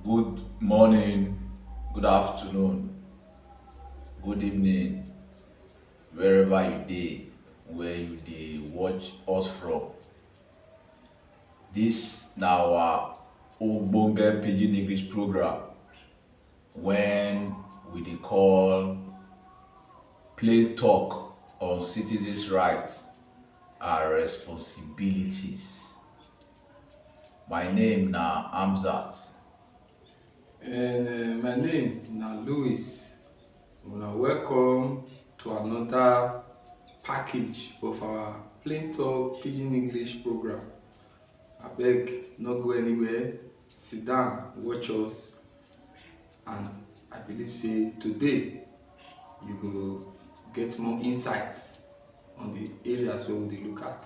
Good morning, good afternoon, good evening, wherever you dey, where you dey watch us from. This na our ogbonge pidgin English program when we dey call Play Talk on citizens' rights and responsibilities. My name na Hamzat. And my name na Louis. Una welcome to another package of our Plain Talk Pidgin English program. Abeg, no go anywhere, sit down, watch us, and I believe say today you go get more insights on the areas wey we dey look at.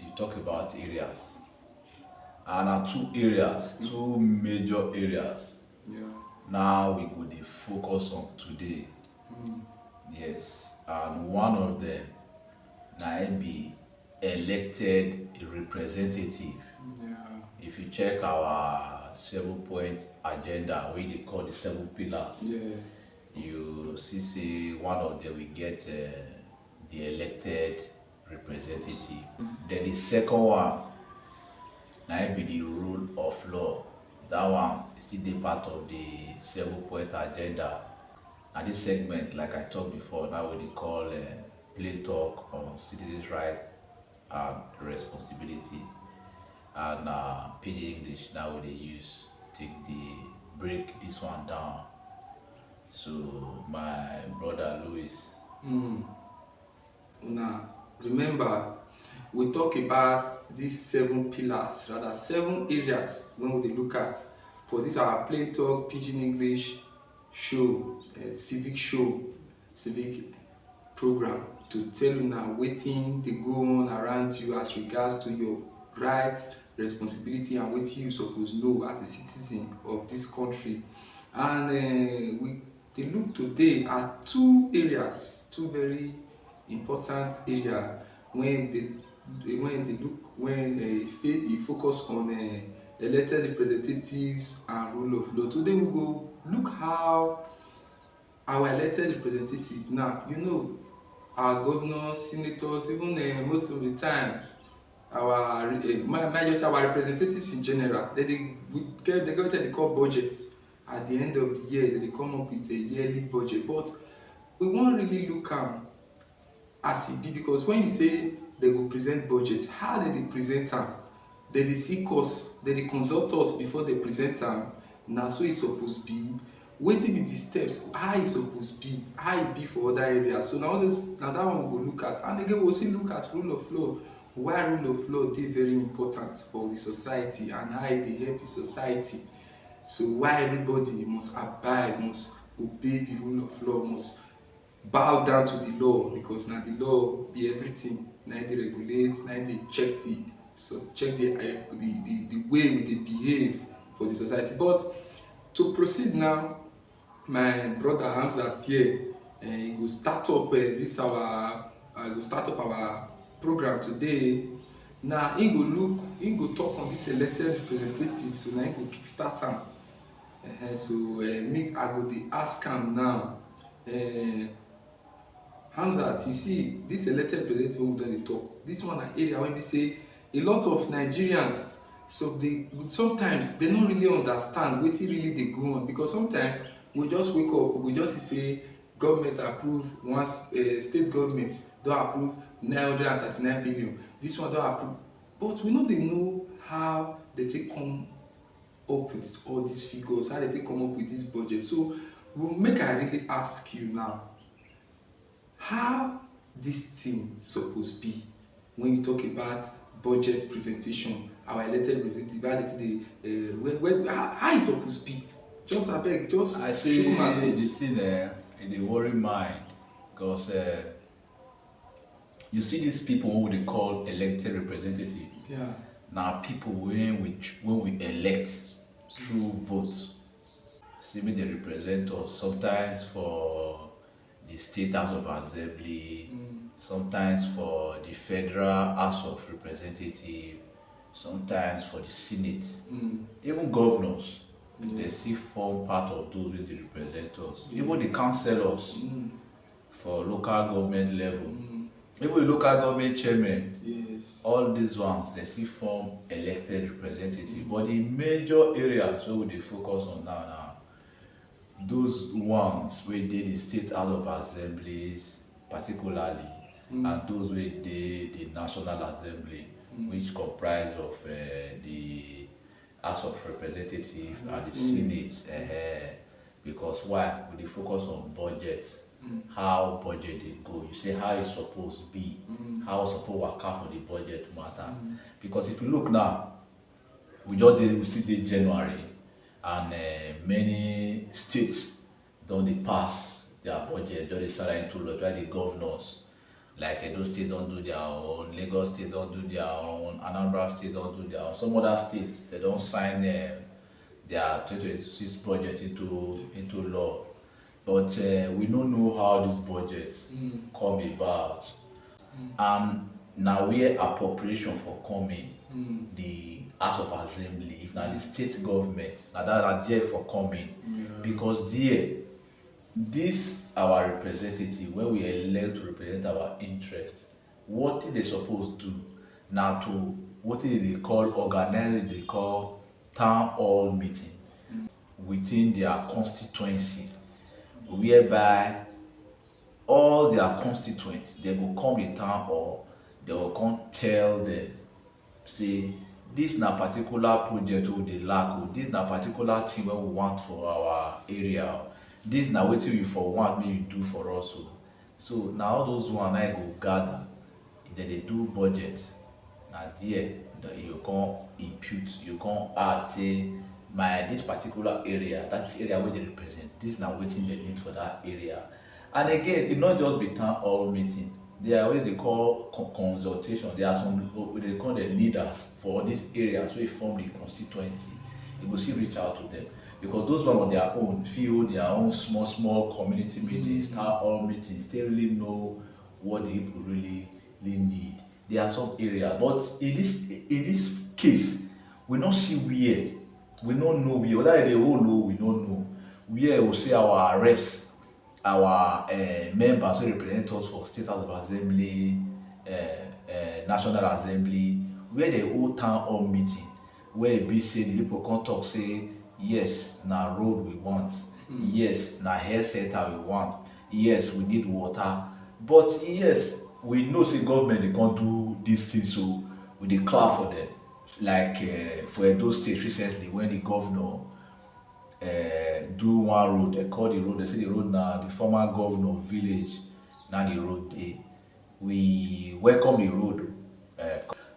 You talk about areas. And na two areas, two major areas. Yeah. Now we go dey focus on today. Yes, and one of them na im be elected representative. Yeah. If you check our 7-point agenda wey dey call the 7 pillars, Yes. you see say one of them we get the elected representative. Then the second one na im be the rule of law. That one still dey part of the 7-point agenda. And this segment, like I talked before, now we dey call Play Talk on citizens' rights and responsibility. And pidgin English now we dey use take dey break this one down. So my brother Louis. Una remember we talk about these 7 pillars, rather 7 areas when we dey look at for this our Plain Talk Pidgin English show, civic program, to tell una wetin dey go on around you as regards to your rights, responsibility, and wetin you suppose know as a citizen of this country. And we dey look today at 2 areas, 2 very important area when e focus on elected representatives and rule of law. Today we go look how our elected representative now, our governors, senators, even most of the time our our representatives in general, they get wetin they call budget. At the end of the year, they come up with a yearly budget, but we wan really look am as e be, because when you say they go present budget, how they dey present am? They dey seek us, they dey consult us before they present am. Na so e suppose be. Wetin be the steps, how e suppose be, how e be for other areas. So na that one we go look at. And again we go still look at rule of law, why rule of law dey very important for the society and how e dey help the society. So why everybody must abide, must obey the rule of law, must bow down to the law, because na the law be everything. Na it dey regulate, na it dey check the way we dey behave for the society. But to proceed now, my brother Hamzat here, he go start up our program today. Now he go talk on this elected representative, so na he go kick start am. So make I go dey ask am now, Hamzat, you see this elected representative wey we don dey talk, this one na area wey be say a lot of Nigerians, so sometimes they no really understand wetin really dey go on, because sometimes we just wake up, we just see say government approve one state government don approve 939 billion, this one don approve, but we no dey know how they take come up with all these figures, how they take come up with this budget. So make I really ask you now, how this thing suppose be when you talk about budget presentation, our elected representative, how e suppose be? Just abeg, just I say shook mouth the put. thing e dey worry mind, because you see these people wey we dey call elected representative. Yeah. Na people wey we elect through vote. See make dey represent us sometimes for the state house of assembly, sometimes for the federal house of representative, sometimes for the Senate, Mm. even governors, Yeah. they still form part of those wey dey represent us. Yeah. Even the councillors Mm. for local government level, Mm. even the local government chairman, Yes. all these ones they still form elected representative. But the major areas wey we dey focus on now na those ones wey dey the state house of assemblies particularly, and those wey dey the national assembly, which comprise of the house of representatives and the senate. Because why we dey focus on budget, how budget dey go, you say how e suppose be, how e suppose waka for the budget matter. Because if you look now, we still dey January, and many states don dey pass their budget, don dey start into law, while the governors like Edo State don do their own, Lagos State don do their own, Anambra State don do their own, some other states they don sign their 2026 budget into law. But we no know how this budget come about, and na where appropriation for coming, the house of assembly, if na the state government, na there for coming. Because there, this our representative wey we elect to represent our interest, what they suppose do na to wetin dey call organize, dey call town hall meeting within their constituency, whereby all their constituents they go come the town hall, they go come tell them say this na particular project wey we dey lack o, this na particular thing wey we want for our area o, this na wetin we for want make you do for us o. So na all those one na go gather, if dem dey do budget, na there you come impute, you come add say my this particular area, that is area wey dey represent, this na wetin dem need for that area. And again, e no just be town hall meeting, there are what they call consultation. There are some what they call the leaders for these areas wey form the constituency. You go still reach out to them, because those one on their own fit hold their own small community meetings, town hall meetings. They really know what the people really need. There are some areas, but in this case, we not see where, we don't know where, whether they all know, we don't know where we say our reps, our members who represent us for state house of assembly, national assembly, where they hold town hall meeting, where e be say the people come talk say yes na road we want, yes na health center we want, yes we need water. But yes, we know say government dey come do these things, so we dey clap for them. Like for Edo State recently, when the governor do one road, they call the road, they say the road na the former governor village, now the road dey. We welcome the road,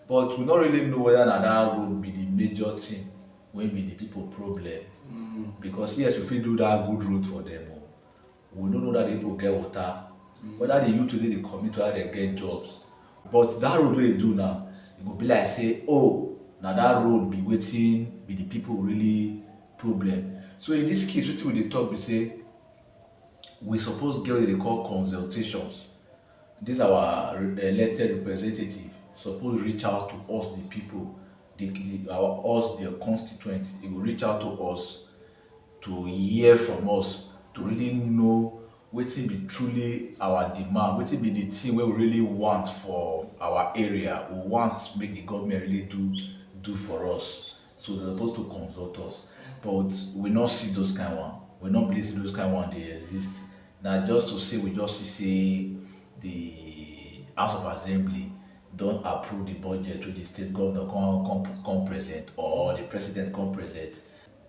but we don't really know whether that road be the major thing wey be the people problem. Because yes, we fit do that good road for them, we don't know that the people get water, whether the youth today dey commit, whether they get jobs. But that road wey do now, e go be like say, oh, now that road be wetin be the people really problem. So in this case, wetin we dey talk be say we suppose get what they call consultations. This our elected representative suppose reach out to us, the people, us, their constituents. They will reach out to us to hear from us, to really know wetin be truly our demand, wetin be the thing wey we really want for our area, we want make the government really do for us. So they're supposed to consult us, but we not see those kind one, we not believe those kind one they exist. Now just to say, we just see say the house of assembly don't approve the budget with the state governor come present, or the president come present.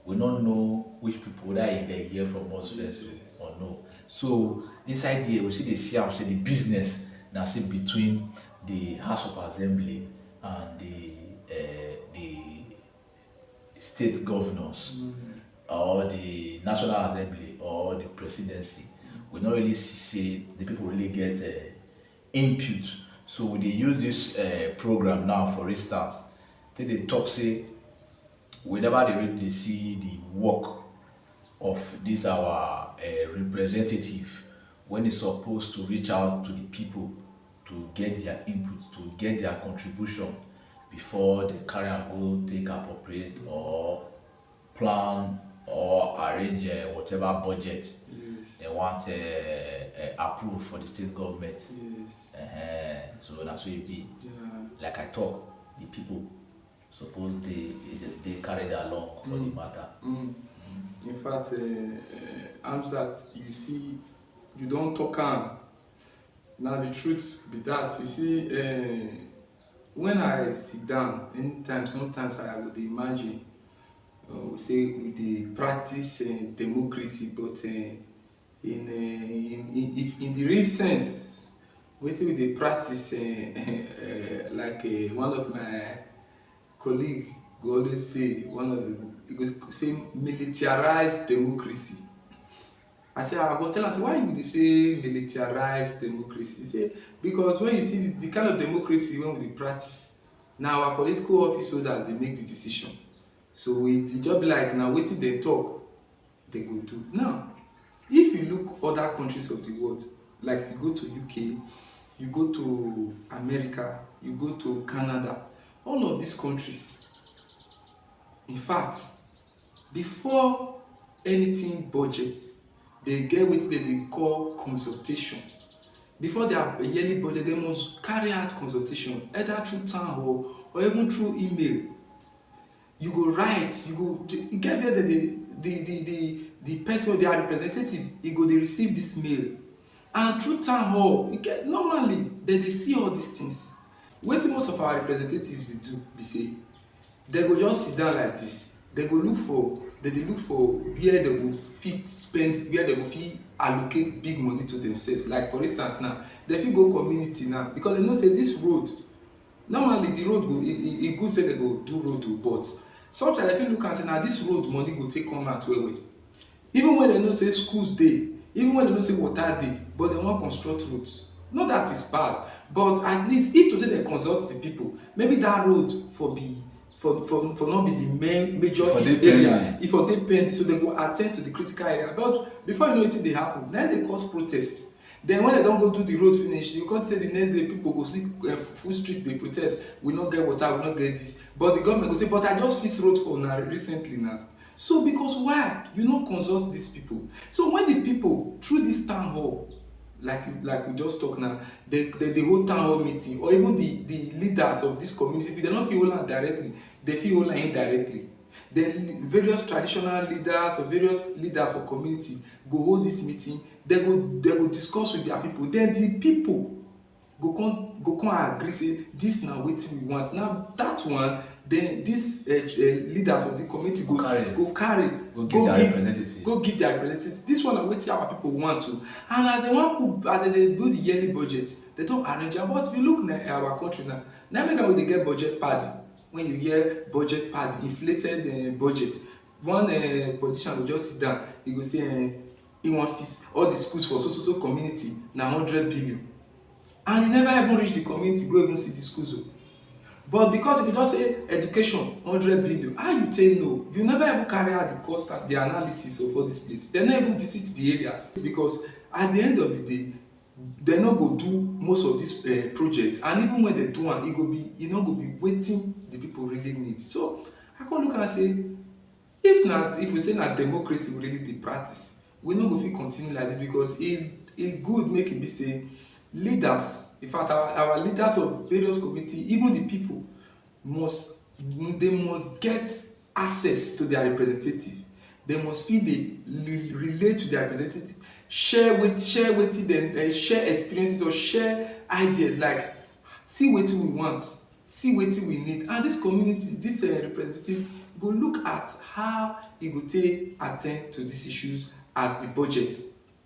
We don't know which people that they hear from us first or no. So inside here we see the CM say the business now say between the house of assembly and the state governors, or the national assembly, or the presidency. We don't really see say the people really get input. So we dey use this program now, for instance, till they talk say whenever they really see the work of this our representative, when it's supposed to reach out to the people to get their input, to get their contribution, before they carry am go take appropriate or plan or arrange whatever budget Yes. they want approve for the state government. Yes. So that's what it be. Yeah. Like I talk, the people suppose they carry it along for the matter. In fact, Amsat, you see, you don't talk am. Now the truth be that, you see, when I sit down, anytime, sometimes I would imagine, we say we dey practice democracy, but in the real sense, wetin we dey practice, like one of my colleague go always say, he go say militarized democracy. I go tell am say, why you dey say militarized democracy? He say because when you see the kind of democracy wey we dey practice, na our political office holders dey make the decision. So e just be like na wetin dem talk they go do. Now, if you look other countries of the world, like you go to UK, you go to America, you go to Canada, all of these countries, in fact, before anything budget, they get wetin dem dey call consultation. Before their yearly budget, they must carry out consultation, either through town hall or even through email. You go write, you go get where the person, their representative, he go dey receive this mail, and through town hall, normally they see all these things. Wetin most of our representatives dey do be say, they go just sit down like this, they dey look for where they go fit spend, where they go fit allocate big money to themselves. Like for instance now, they fit go community now, because they know say this road, normally the road go e good say they go do road o, but sometimes they fit look and say na this road money go take come out well well. Even when they know say schools dey, even when they know say water dey, but they wan construct roads. Not that is bad, but at least if to say they consult the people, maybe that road for not be the major area, if for dey pending, so they go attend to the critical area. But before you know wetin dey happen, na dey cause protest. Then when they don go do the road finish, you come say the next day people go see full street dey protest, we no get water, we no get this, but the government go say, but I just fix road for una recently now. So because why you no consult these people? So when the people through this town hall, like we just talk now, they hold town hall meeting, or even the leaders of this community, if they no fit hold am directly, they fit hold am indirectly. Then various traditional leaders or various leaders for community go hold this meeting, they go discuss with their people, then the people go come agree say this na wetin we want. Now that one, then these leaders of the community go give their representatives. This one na wetin our people want to, and as they wan put, as they do the yearly budget, they don arrange am. But if you look na our country now, na make am we dey get budget party. When you hear budget party, inflated budget, one politician go just sit down, he go say he wan fix all the schools for so community na 100 billion, and he never even reach the community go even see the schools o. But because if you just say education 100 billion, how you take know? You never even carry out the cost and the analysis of all this place. They no even visit the areas, because at the end of the day, they no go do most of these projects, and even when they do am, e no go be wetin the people really need. So I come look and say, if we say na democracy we really dey practice, we no go fit continue like this, because e good make e be say leaders, in fact our leaders of various community, even the people must get access to their representative. They must fit dey relate to their representative, share wetin dem share experiences or share ideas, like see wetin we want, see wetin we need, and this community, this representative go look at how e go take attend to these issues as the budget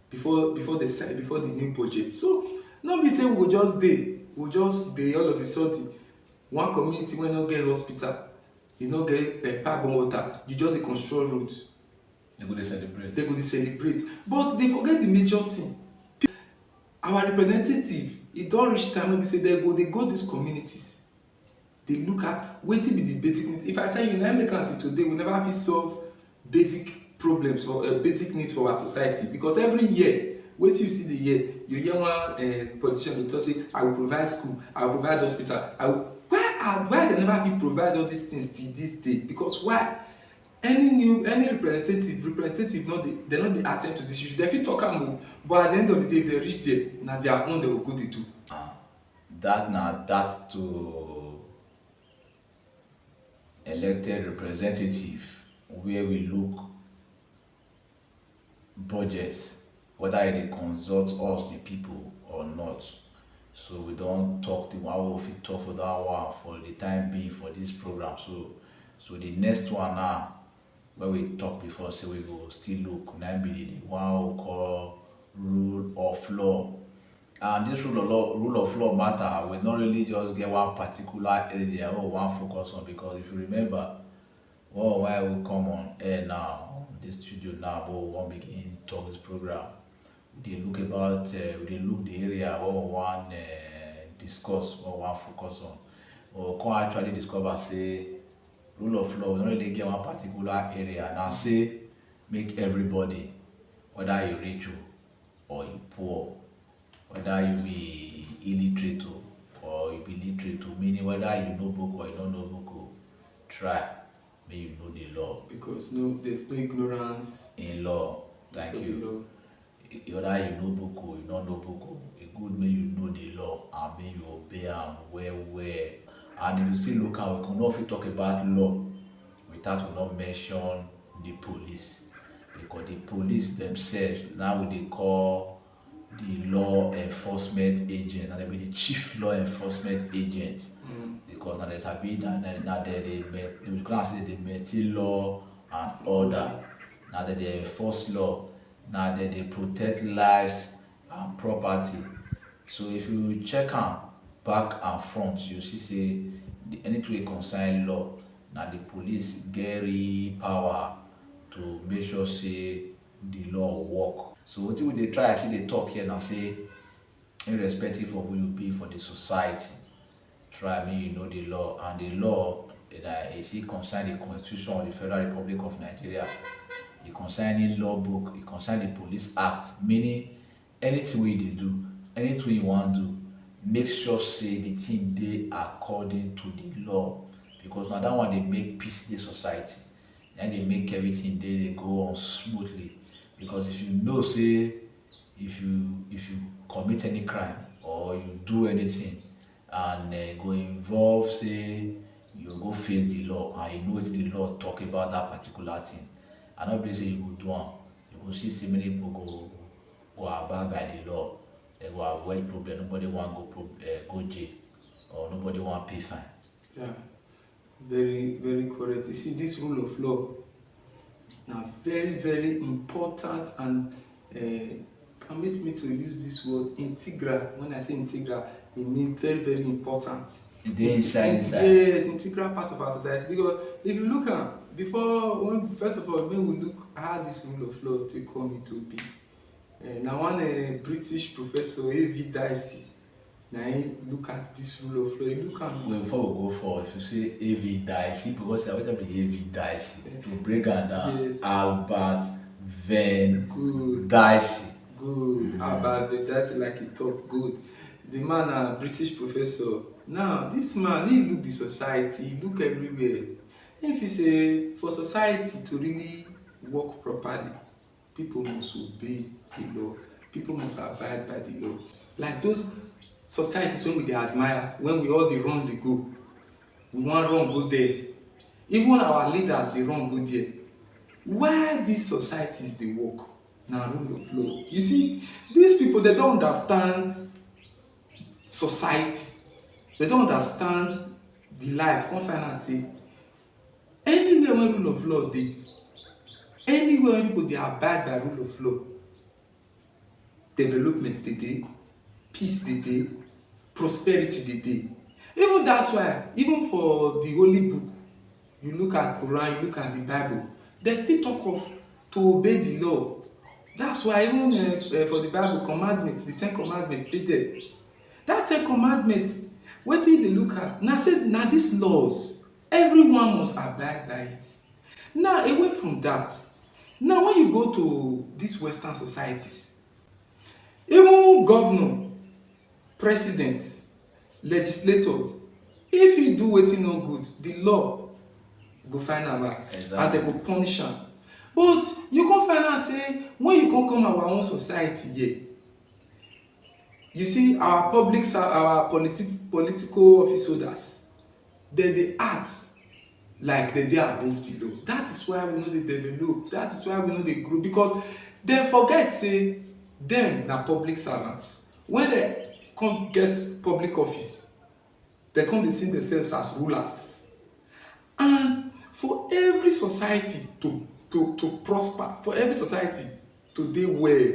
before the new budget. So no be say we go just dey all of a sudden one community wey no get hospital, e no get pipe and water, you just dey construct road. They go dey celebrate, but they forget the major thing. Our representative, e don reach time wey be say they go these communities, they look at wetin be the basic need. If I tell you na make until today we never fit solve basic problems or basic needs for our society, because every year wetin you see the year, you hear one politician dey talk say I will provide school, I will provide hospital, why why they never fit provide all these things till this day? Because why? Any representative no dey, they no dey at ten d to this issue. They fit talk am o, but at the end of the day, they reach there, na their own they go go dey do. That to elected representative, where we look budget, whether e dey consult us the people or not. So we don talk the one wey we fit talk for that one for the time being for this program. So the next one now, wey we talk before, say we go still look, na be the one we call rule of law. And this rule of law matter, we not really just get one particular area wey we wan focus on, because if you remember, why we come on air now, this studio now, but we wan begin talk this program, we dey look about, we dey look the area wey we wan discuss, wey we wan focus on. But we come actually discover say rule of law, we no really get one particular area. Now say make everybody, whether you rich or you poor, whether you be illiterate or you be literate, meaning whether you know book or you don't know book, try make you know the law. Because there's no ignorance in law. Thank you. Whether you know book or you don't know book, it good make you know the law and make you obey am well. And if you still look at, we cannot fit talk about law without we not mention the police, because the police themselves now we dey call the law enforcement agent, and they be the chief law enforcement agent. Because now there's a bit now they class they maintain law and order. Now they enforce law. Now they protect lives and property. So if you check am back and front, you see say anything wey concern law, now the police get real power to make sure say the law work. So wetin we dey try see dey talk here now, say irrespective of who you be for the society, try make you know the law. And the law is it concern the Constitution of the Federal Republic of Nigeria, it concern the law book, it concern the Police Act, meaning anything wey you dey do, anything you wan do, make sure say the thing dey according to the law, because na that one dey make peace dey society, and dey make everything dey go on smoothly. Because if you know say if you commit any crime or you do anything and go involve say you go face the law, and you know wetin the law talk about that particular thing, and not be say you go do am, you go see say many people go abide by the law, they go avoid problem, nobody wan go jail, or nobody wan pay fine. Yeah, very correct. You see, this rule of law now very important, and permits me to use this word integral. When I say integral, it means very important. Yes, integral part of our society. Because if you look at first of all, when we look how this rule of law take come into being, now one British professor A.V. Dicey, now he look at this rule of law. You look at before we go forward, if you say A.V. Dicey, because I want to be A.V. Dicey to break it down. Yes. Albert Venn Dicey. Good. Albert Venn Dicey, like he talk good. The man a British professor. Now this man, he look the society, he look everywhere. If he say for society to really work properly, people must obey the law. People must abide by the law. Like those societies when we dey admire, when we all dey run dey go, we wan run go there. Even our leaders dey run go there. Why these societies dey work? Na rule of law. You see, these people, they don't understand society, they don't understand the life. Come find out say anywhere where rule of law dey, anywhere where people dey abide by rule of law, development dey dey, peace dey dey, prosperity dey dey. Even that's why, even for the holy book, you look at Quran, you look at the Bible, they still talk of to obey the law. That's why even for the Bible commandments, the 10 commandments dey there. That 10 commandments, wetin dey look at, na these laws, everyone must abide by it. Now away from that, now when you go to these Western societies, even governor, presidents, legislator, If you do wetin no good, the law go find am out Exactly. and dem go punish am. But you come find out say when you come our own society here, you see our political office holders, dem dey act like dem dey above the law. That is why we no dey develop, that is why we no dey grow, because dem forget say dem na public servants. When dem come get public office, dem come dey see themselves as rulers. And for every society to prosper, for every society to dey well,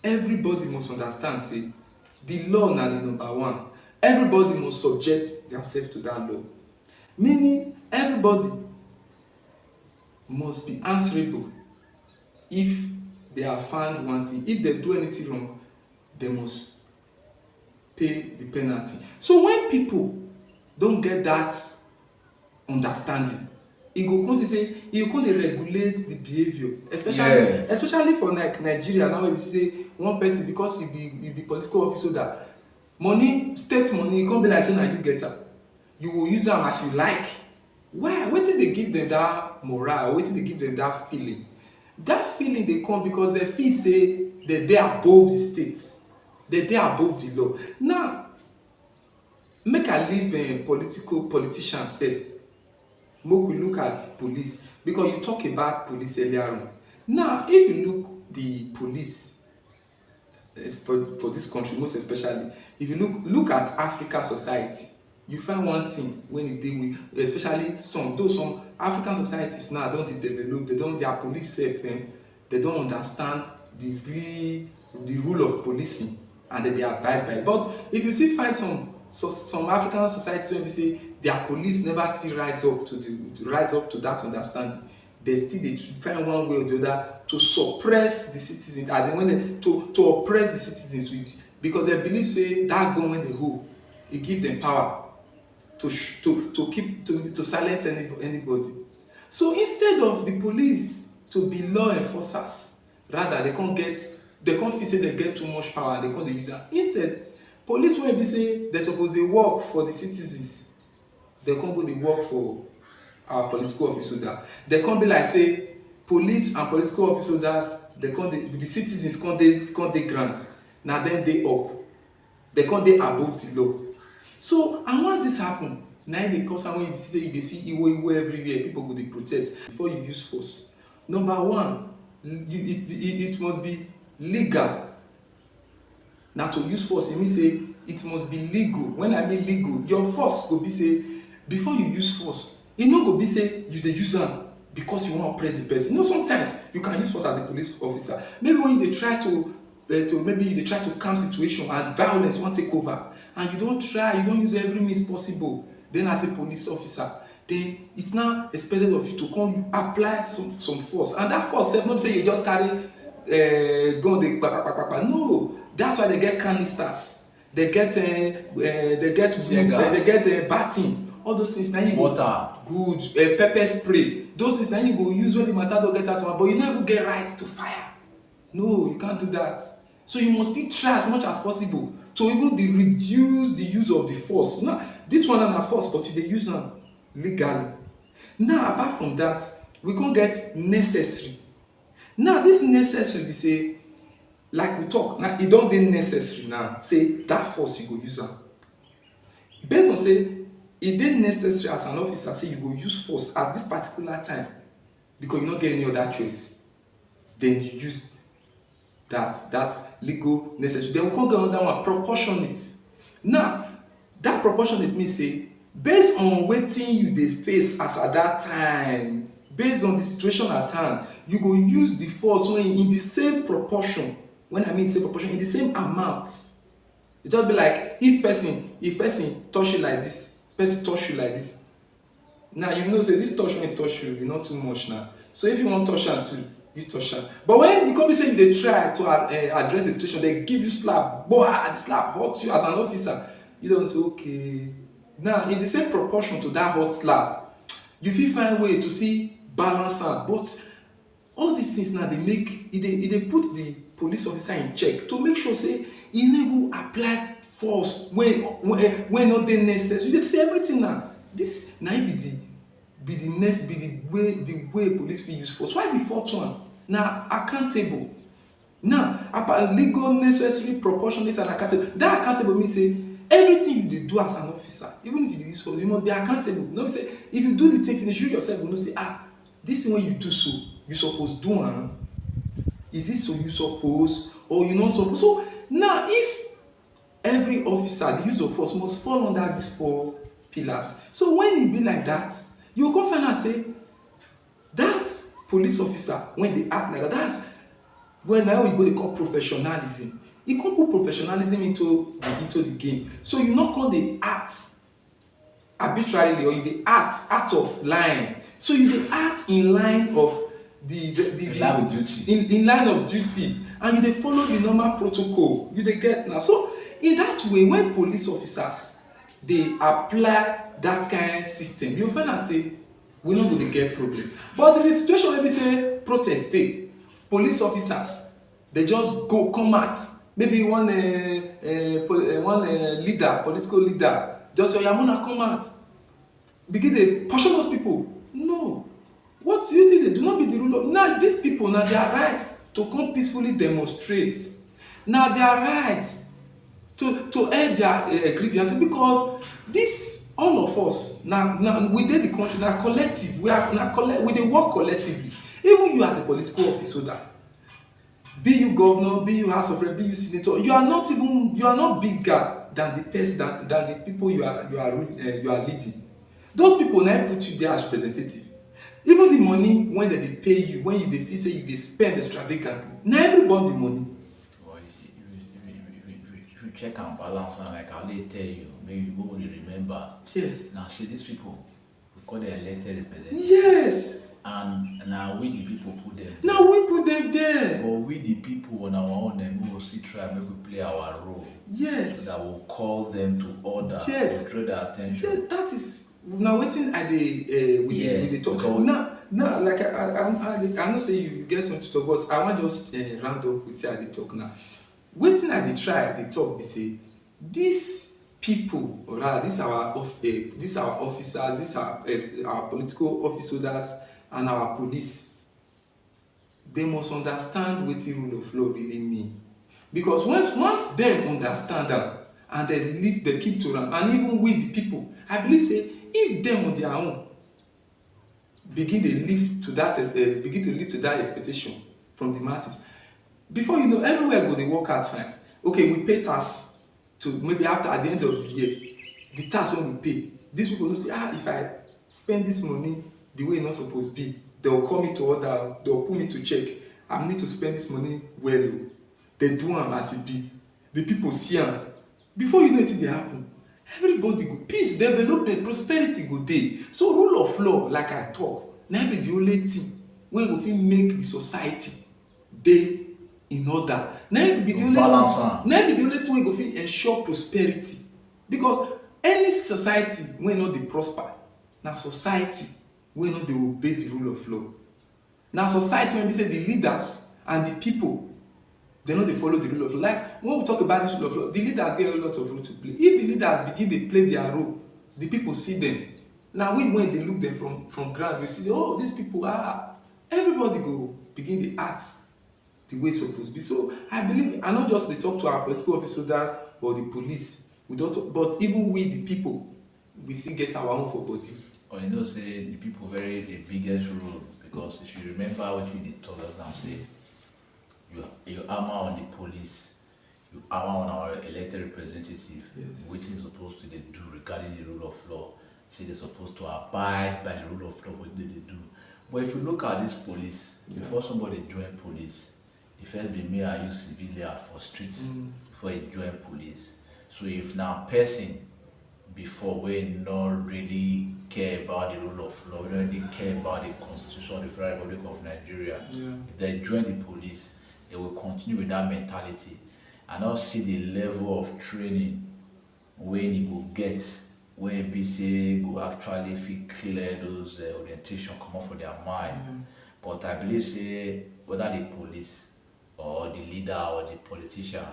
everybody must understand say the law na the number one. Everybody must subject themselves to that law. Meaning everybody must be answerable if they are found wanting. If they do anything wrong, they must pay the penalty. So when people don't get that understanding, e go come say e go come dey regulate the behaviour, especially for like Nigeria now, wey be say one person, because he be political office holder, money, state money, e come be like say na you get am, you go use am as you like. Why? Wetin dey give them that morale? Wetin dey give them that feeling? That feeling dey come because dem feel say dem dey above the state, dem dey above the law. Now make I leave politicians first, make we look at police, because you talk about police earlier on. Now if you look the police for this country, most especially if you look at Africa society, you find one thing when you deal with, especially some African societies now don dey develop, their police sef, they don understand the rule of policing and they abide by it. But if you still find some African societies wey be say their police never still rise up to that understanding, they still dey find one way or the other to suppress the citizens, as in when to oppress the citizens with, because they believe say that gun wey they hold, e give them power to silence anybody. So instead of the police to be law enforcers, rather they come feel say they get too much power and they come dey use am. Instead, police wey be say they suppose dey work for the citizens, they come go dey work for our political office holder. They come be like say police and political office holders, the citizens come dey ground, na dem dey up, they come dey above the law. So and once this happen, na im dey cause am when you see say you dey see iwo everywhere, people go dey protest before you use force. Number one, it must be legal. Na to use force, e mean say it must be legal. When I mean legal, your force go be say, before you use force, e no go be say you dey use am because you wan oppress the person. You know, sometimes you can use force as a police officer. Maybe when you dey try to calm situation and violence wan take over, and you don use every means possible, then as a police officer, then it's now expected of you to come apply some force. And that force sef no be say you just carry gun dey kpakpakpakpa. No, that's why they get canisters, they get batting, all those things. Now you water, good pepper spray, those things now you go use when the matter don get out, but you no even get right to fire. No, you can't do that. So you must still try as much as possible to even reduce the use of the force. Now this one na force, but you dey use am legally. Now apart from that, we come get necessary. Now this necessary be say, like we talk now, e don dey necessary now, say that force you go use am based on say e dey necessary as an officer, say you go use force at this particular time because you no get any other choice, then you use that's legal necessary. Then we come get another one, proportionate. Now that proportionate mean say based on wetin you dey face as at that time, based on the situation at hand, you go use the force when in the same proportion. When I mean same proportion, in the same amount. It just be like if person touch you like this, person touch you like this. Now you know say this touch when touch you not too much now. So if you want touch am too, you touch am. But when you come be say you dey try to address the situation, they give you slap, the slap hurt you as an officer, you don't say okay. Now in the same proportion to that hot slap, you fit find way to see balance am. But all these things now dey put the police officer in check to make sure say e no go apply force when no dey necessary. You dey see everything now. This na im be the way police fit use force. Why the fourth one na accountable. Now about legal, necessary, proportionate and accountable. That accountable mean say everything you dey do as an officer, even if you dey use force, you must be accountable. No be say if you do the thing finish, you yourself go know say this thing wey you do so, you suppose do am. Is it so you suppose or you no suppose? So now if every officer, the use of force must fall under these 4 pillars. So when e be like that, you go come find out say that police officer when dey act like that, that's when na oyibo dey call professionalism. E come put professionalism into the game. So you no come dey act arbitrarily or you dey act out of line. So you dey act in line of in line with duty. In line of duty, and you dey follow the normal protocol. You dey get now. So in that way, when police officers dey apply that kind system, you find out say we no go dey get problem. But in the situation wey be say protest dey, police officers dey just go come out, maybe one leader, political leader just say oya una come out, begin dey pursue those people. No, what do you think they do? Not be the rule of now. These people na their right to come peacefully demonstrate, na their right to air their grievances, because this all of us na we dey the country na collective. We dey work collectively. Even you as a political office holder, be you governor, be you house of rep, be you senator, you are not bigger than the person than the people you are leading. Those people na put you there as representative. Even the money when they dey pay you, when you dey feel say you dey spend extravagantly, na everybody money. Well, if you check and balance, and like I dey tell you, maybe you go dey remember. Yes. Now see these people, we call them elected representatives. Yes. And now we the people put them. Now we put them there. But we the people on our own, and we will see try make we play our role. Yes. So that will call them to order. Yes. To draw their attention. Yes, that is. Now wetin I dey we dey talk. Now like I know say you get something to talk, but I wan just round up with I dey talk now. Wetin I dey try dey talk be say these people, or rather these our officers, these our political office holders and our police, they must understand wetin rule of law really mean. Because once dem understand am and they keep to am, and even we the people, I believe say if dem on their own begin to live to that expectation from the masses, before you know, everywhere go dey work out fine. Okay, we pay tax to maybe at the end of the year, the tax wey we pay, these people know say if I spend this money the way e no suppose be, they will call me to order, they will put me to check. I need to spend this money well. They do am as e be. The people see am. Before you know it dey happen, everybody go peace, development, prosperity go dey. So rule of law, like I talk, na be the only thing wey go fit make the society dey in order. Na be the only thing wey go fit ensure prosperity. Because any society wey no dey prosper na society wey no dey obey the rule of law. Na society wey be say the leaders and the people, they no dey follow the rule of law. Like when we talk about this rule of law, the leaders get a lot of role to play. If the leaders begin dey play their role, the people see them. Now when they look them from ground, we see, oh, these people everybody go begin dey act the way e suppose be. So I believe I no just dey talk to our political office holders or the police, we don talk, but even we the people, we still get our own for body. Or you know, say the people very the biggest role, because if you remember what we did talk us now, say you armor on the police, you armor on our elected representative, yes, which is supposed to they do regarding the rule of law. Say they're supposed to abide by the rule of law, what they do. But if you look at this police, before somebody join police, the first be me are you civilian for streets before you join police. So if now person before we not really care about the rule of law, we don't really care about the Constitution of the Federal Republic of Nigeria, if they join the police, they will continue with that mentality and not see the level of training when you go get, when BCA go actually feel clear those orientation come up for their mind. But I believe say whether the police or the leader or the politician,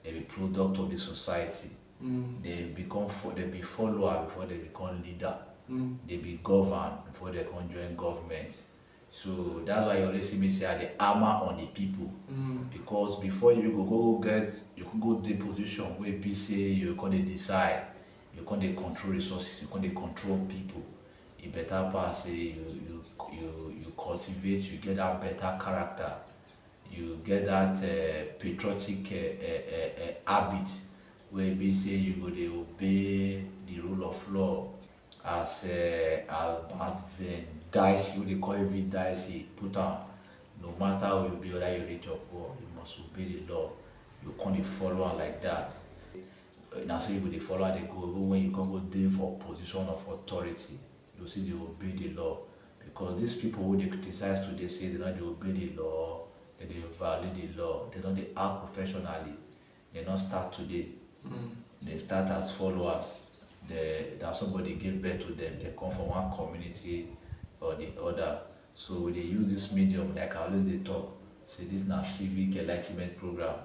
they be product of the society. They be follower before they become leader. They be governed before they can join government. So that's why you always see me say the armor on the people. Because before you could go the position where be say you can decide, you can control resources, you can control people. It better pass say you cultivate, you get that better character, you get that patriotic habit where be say you go dey obey the rule of law as Van Dicey, wey dey call it Vin Dicey, put am. No matter who you be, whether you rich or poor, you must obey the law. You can't dey follow am like that. Na so you go dey follow am dey go. Even when you come go dey for position of authority, you still dey obey the law. Because these people who dey criticize today say they don't dey obey the law, they dey violate the law, they don't dey act professionally. They not start today. They start as followers. That somebody gave birth to them. They come from one community or the other. So they use this medium, like I always they talk. Say this na civic enlightenment program.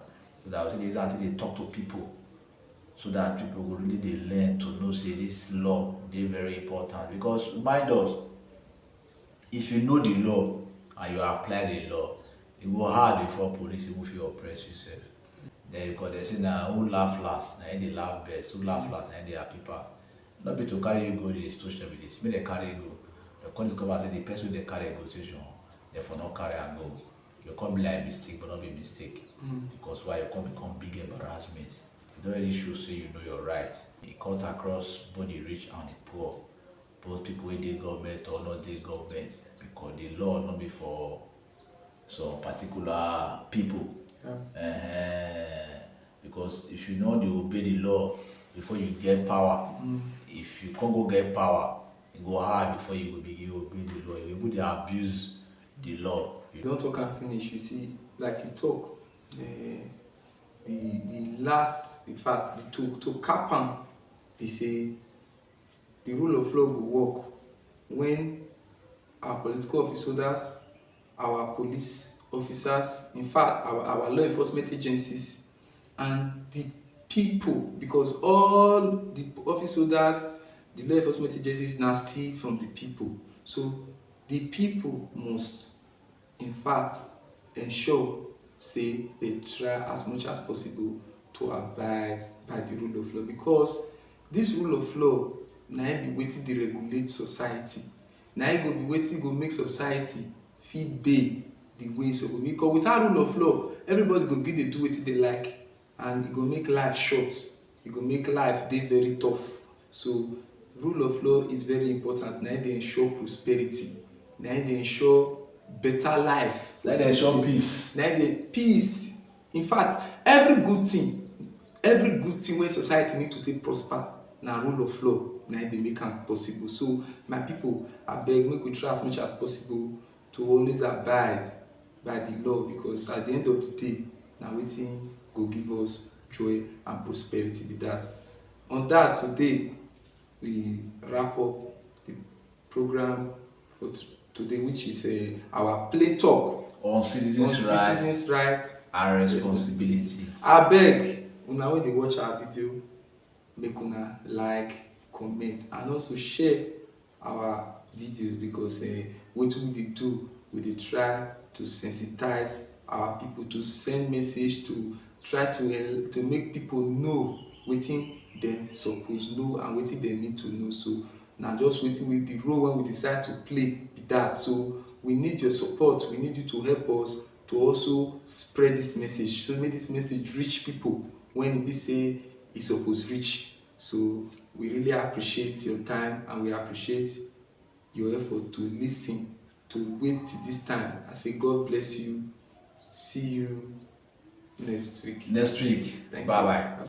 So that they talk to people, so that people will really they learn to know say this law they very important. Because mind us, if you know the law and you apply the law, it will hard before police even feel oppress yourself. Then because they say now who laugh last, now they laugh best, who laugh last, now they are people. Not be to carry you go to the station with this. When they carry you go, they come discover say the person they carry go station, therefore not carry and go. You can't be like mistake, but not be mistake. Because why you can't become big embarrassment. You don't really show say you know your right. It cut across both the rich and the poor, both people in the government or not the government, because the law not be for some particular people. Because if you know you obey the law before you get power, if you can't go get power, it go hard before you go begin obey the law. You go dey abuse the law. You don't talk and finish. You see, like you talk, the last, in fact, to cap am, they say the rule of law will work when our political officers, our police officers, in fact, our law enforcement agencies, and the people, because all the office holders, the law enforcement agencies now steal from the people. So the people must, in fact, ensure say they try as much as possible to abide by the rule of law, because this rule of law na be wetin dey regulate society. Na go be wetin go make society fit dey the way so go. Because without rule of law, everybody go gree dey do wetin they like, and e go make life short. E go make life dey very tough. So rule of law is very important. Na dey ensure prosperity. Na dey ensure better life. Na dey ensure peace. Na dey peace. In fact, every good thing wey society need to take prosper, na rule of law na dey make am possible. So my people, abeg make we try as much as possible to always abide by the law, because at the end of the day, na wetin go give us joy and prosperity be that. On that, today we wrap up the program for today, which is our play talk on citizens' rights and responsibility. Abeg, una wey dey watch our video, make una like, comment, and also share our videos, because wetin we dey do, we dey try to sensitize our people, to send message, to try to make people know wetin dem suppose know and wetin dem need to know. So na just wetin we the role when we decide to play be that. So we need your support. We need you to help us to also spread this message, so make this message reach people when e be say e suppose reach. So we really appreciate your time, and we appreciate your effort to listen, to wait till this time. I say God bless you. See you next week. Bye bye.